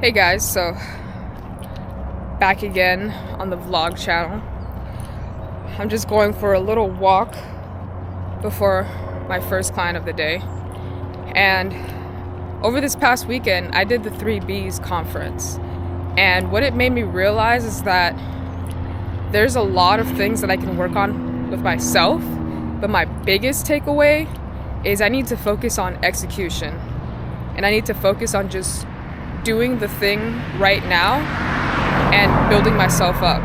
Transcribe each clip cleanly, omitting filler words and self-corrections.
Hey guys, so back again on the vlog channel. I'm just going for a little walk before my first client of the day. And over this past weekend, I did the 3Bs conference. And what it made me realize is that there's a lot of things that I can work on with myself, but my biggest takeaway is I need to focus on execution. And I need to focus on just doing the thing right now and building myself up.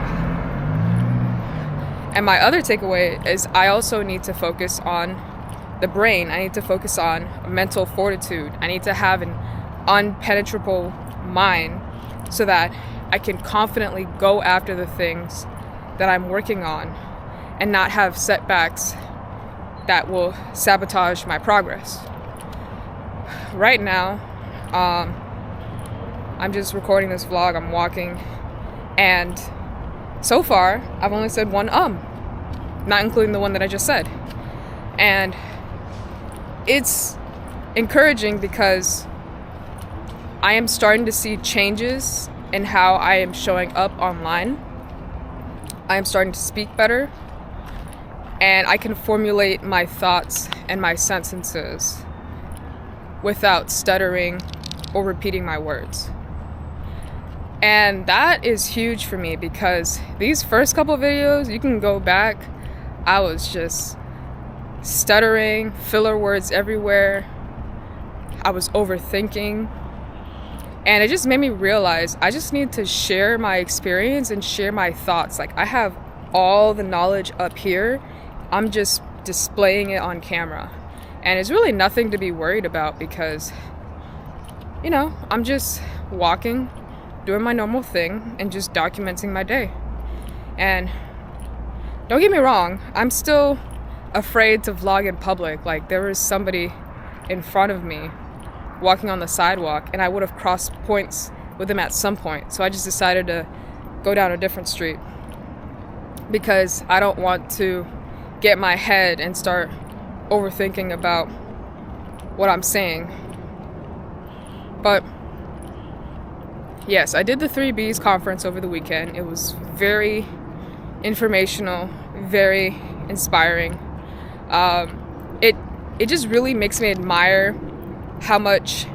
And my other takeaway is I also need to focus on the brain. I need to focus on mental fortitude. I need to have an unpenetrable mind so that I can confidently go after the things that I'm working on and not have setbacks that will sabotage my progress. Right now, I'm just recording this vlog, I'm walking, and so far, I've only said one not including the one that I just said. And it's encouraging because I am starting to see changes in how I am showing up online. I am starting to speak better, and I can formulate my thoughts and my sentences without stuttering or repeating my words. And that is huge for me because these first couple videos, you can go back, I was just stuttering, filler words everywhere. I was overthinking. And it just made me realize I just need to share my experience and share my thoughts. Like, I have all the knowledge up here. I'm just displaying it on camera. And it's really nothing to be worried about because, I'm just walking, doing my normal thing, and just documenting my day. And don't get me wrong, I'm still afraid to vlog in public. Like, there was somebody in front of me walking on the sidewalk, and I would have crossed points with him at some point. So I just decided to go down a different street because I don't want to get my head and start overthinking about what I'm saying. But yes, I did the 3Bs conference over the weekend. It was very informational, very inspiring. It just really makes me admire how much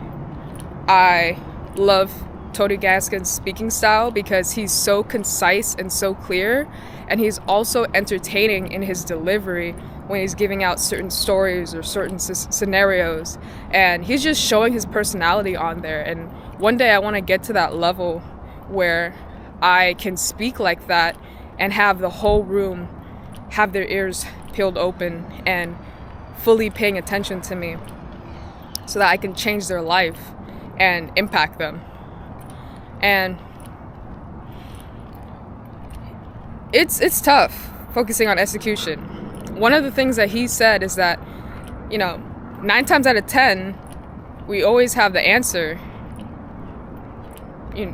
I love Tony Gaskin's speaking style because he's so concise and so clear, and he's also entertaining in his delivery when he's giving out certain stories or certain scenarios, and he's just showing his personality on there. And one day I want to get to that level where I can speak like that and have the whole room have their ears peeled open and fully paying attention to me so that I can change their life and impact them. And it's tough focusing on execution. One of the things that he said is that, 9 times out of 10, we always have the answer.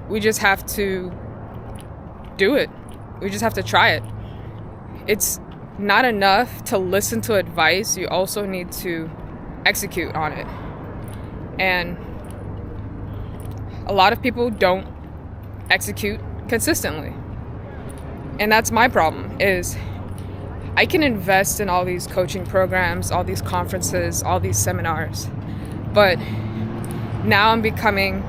We just have to do it. We just have to try it. It's not enough to listen to advice. You also need to execute on it. And a lot of people don't execute consistently. And that's my problem, is I can invest in all these coaching programs, all these conferences, all these seminars, but now I'm becoming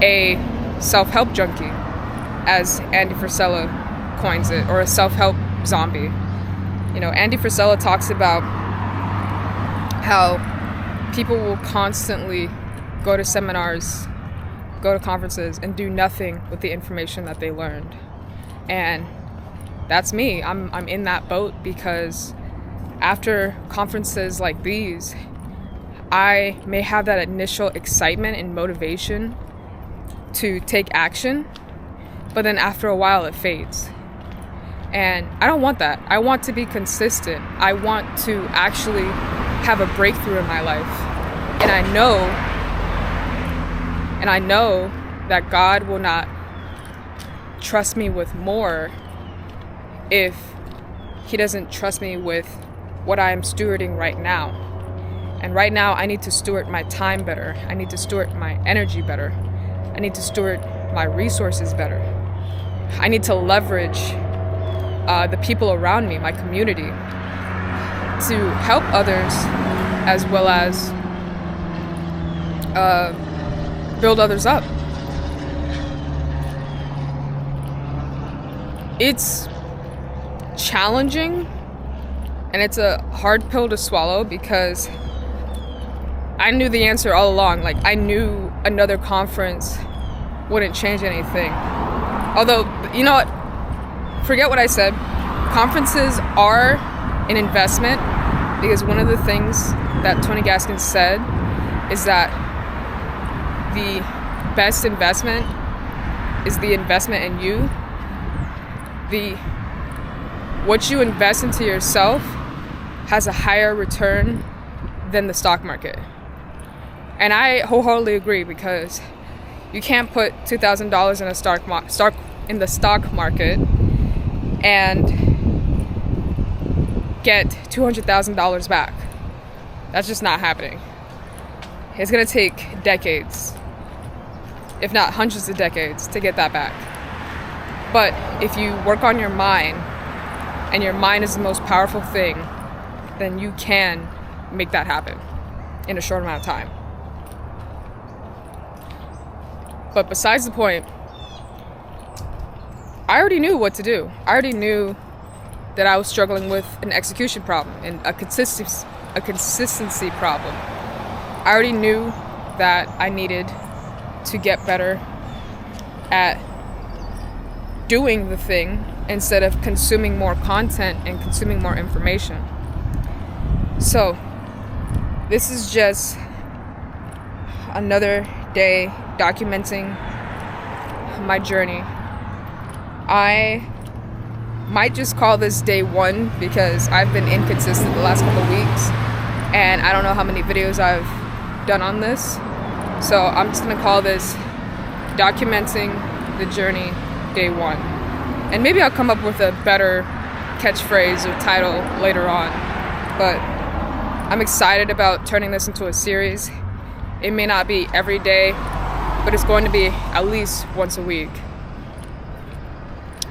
a self-help junkie, as Andy Frisella coins it, or a self-help zombie. Andy Frisella talks about how people will constantly go to seminars, go to conferences, and do nothing with the information that they learned. And that's me. I'm in that boat because after conferences like these, I may have that initial excitement and motivation to take action, but then after a while it fades. And I don't want that. I want to be consistent. I want to actually have a breakthrough in my life. And I know that God will not trust me with more if he doesn't trust me with what I am stewarding right now. And right now, I need to steward my time better. I need to steward my energy better. I need to steward my resources better. I need to leverage the people around me, my community, to help others as well as build others up. It's challenging and it's a hard pill to swallow because I knew the answer all along. Like, I knew another conference wouldn't change anything. Although, you know what? Forget what I said. Conferences are an investment because one of the things that Tony Gaskins said is that the best investment is the investment in you. What you invest into yourself has a higher return than the stock market. And I wholeheartedly agree, because you can't put $2,000 in the stock market and get $200,000 back. That's just not happening. It's gonna take decades, if not hundreds of decades, to get that back. But if you work on your mind, and your mind is the most powerful thing, then you can make that happen in a short amount of time. But besides the point, I already knew what to do. I already knew that I was struggling with an execution problem and a consistency problem. I already knew that I needed to get better at doing the thing instead of consuming more content and consuming more information. So this is just another day documenting my journey. I might just call this day 1 because I've been inconsistent the last couple of weeks and I don't know how many videos I've done on this. So I'm just gonna call this documenting the journey day 1. And maybe I'll come up with a better catchphrase or title later on. But I'm excited about turning this into a series. It may not be every day, but it's going to be at least once a week.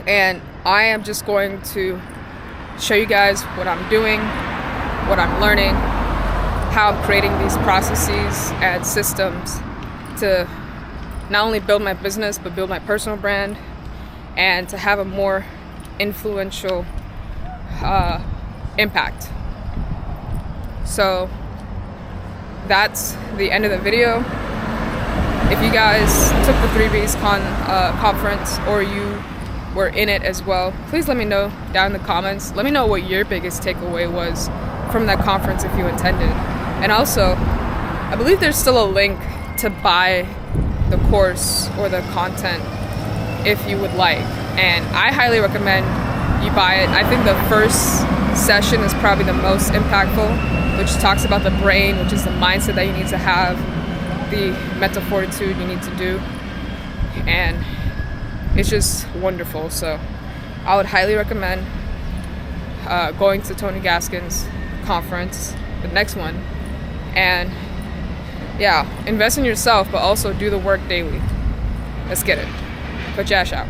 And I am just going to show you guys what I'm doing, what I'm learning, how I'm creating these processes and systems to not only build my business, but build my personal brand and to have a more influential impact. So that's the end of the video. If you guys took the 3Bs conference or you were in it as well, please let me know down in the comments. Let me know what your biggest takeaway was from that conference if you attended. And also, I believe there's still a link to buy the course or the content if you would like. And I highly recommend you buy it. I think the first session is probably the most impactful, which talks about the brain, which is the mindset that you need to have, the mental fortitude you need to do. And it's just wonderful. So I would highly recommend going to Tony Gaskins' conference, the next one. And yeah, invest in yourself, but also do the work daily. Let's get it. Coach Ash out.